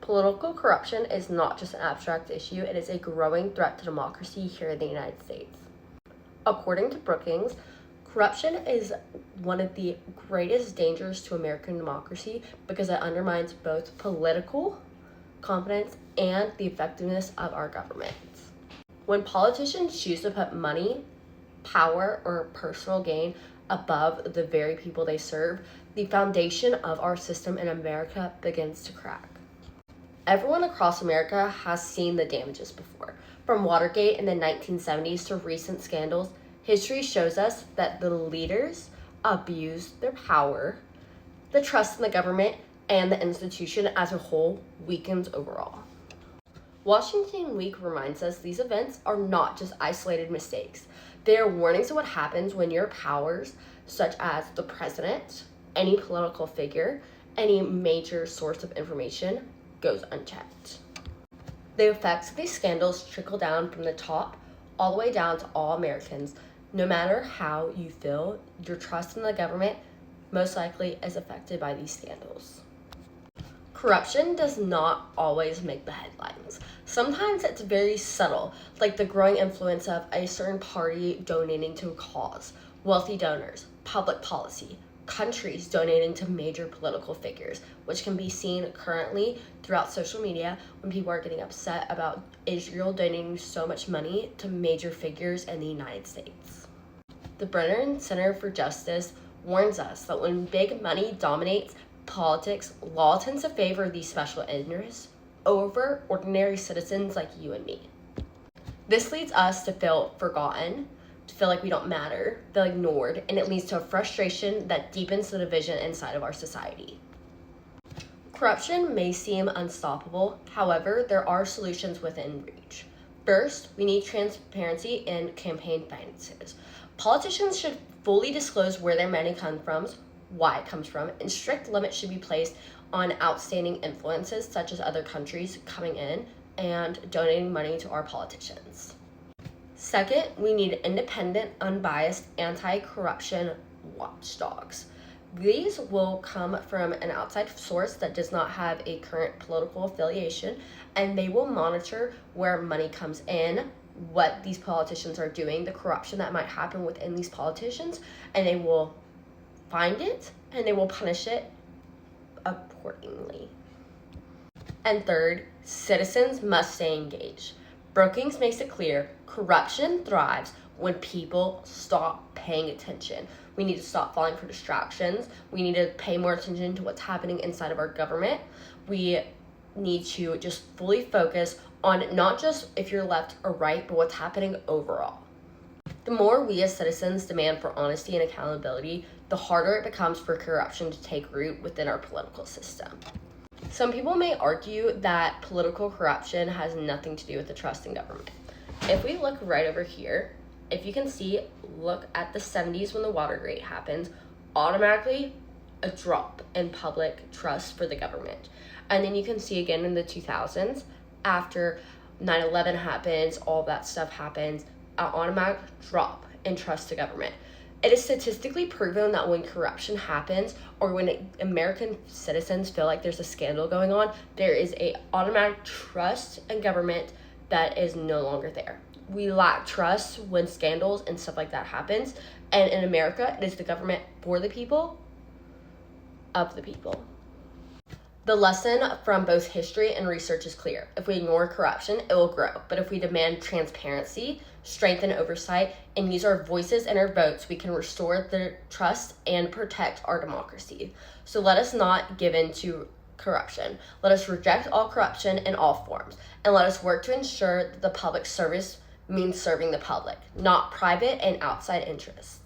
Political corruption is not just an abstract issue, it is a growing threat to democracy here in the United States. According to Brookings, corruption is one of the greatest dangers to American democracy because it undermines both political competence and the effectiveness of our government. When politicians choose to put money, power, or personal gain above the very people they serve, the foundation of our system in America begins to crack. Everyone across America has seen the damages before. From Watergate in the 1970s to recent scandals, history shows us that the leaders abused their power, the trust in the government, and the institution as a whole weakens overall. Washington Week reminds us these events are not just isolated mistakes. They are warnings of what happens when your powers, such as the president, any political figure, any major source of information, goes unchecked. The effects of these scandals trickle down from the top all the way down to all Americans. No matter how you feel, your trust in the government most likely is affected by these scandals. Corruption does not always make the headlines. Sometimes it's very subtle, like the growing influence of a certain party donating to a cause, wealthy donors, public policy, countries donating to major political figures, which can be seen currently throughout social media when people are getting upset about Israel donating so much money to major figures in the United States. The Brennan Center for Justice warns us that when big money dominates politics, law tends to favor these special interests over ordinary citizens like you and me. This leads us to feel forgotten, to feel like we don't matter, feel ignored, and it leads to a frustration that deepens the division inside of our society. Corruption may seem unstoppable, however, there are solutions within reach. First, we need transparency in campaign finances. Politicians should fully disclose where their money comes from, why it comes from, and strict limits should be placed on outstanding influences such as other countries coming in and donating money to our politicians. Second, we need independent, unbiased, anti-corruption watchdogs. These will come from an outside source that does not have a current political affiliation, and they will monitor where money comes in, what these politicians are doing, the corruption that might happen within these politicians, and they will find it and they will punish it accordingly. And third, citizens must stay engaged. Brookings makes it clear corruption thrives when people stop paying attention. We need to stop falling for distractions. We need to pay more attention to what's happening inside of our government. We need to just fully focus on not just if you're left or right, but what's happening overall. The more we as citizens demand for honesty and accountability, the harder it becomes for corruption to take root within our political system. Some people may argue that political corruption has nothing to do with the trust in government. If we look right over here, if you can see, look at the 70s when the Watergate happened, automatically a drop in public trust for the government. And then you can see again in the 2000s, after 9/11 happens, all that stuff happens, an automatic drop in trust to government. It is statistically proven that when corruption happens or when American citizens feel like there's a scandal going on, there is an automatic trust in government that is no longer there. We lack trust when scandals and stuff like that happens. And in America, it is the government for the people, of the people. The lesson from both history and research is clear. If we ignore corruption, it will grow. But if we demand transparency, strengthen oversight, and use our voices and our votes, we can restore the trust and protect our democracy. So let us not give in to corruption. Let us reject all corruption in all forms. And let us work to ensure that the public service means serving the public, not private and outside interests.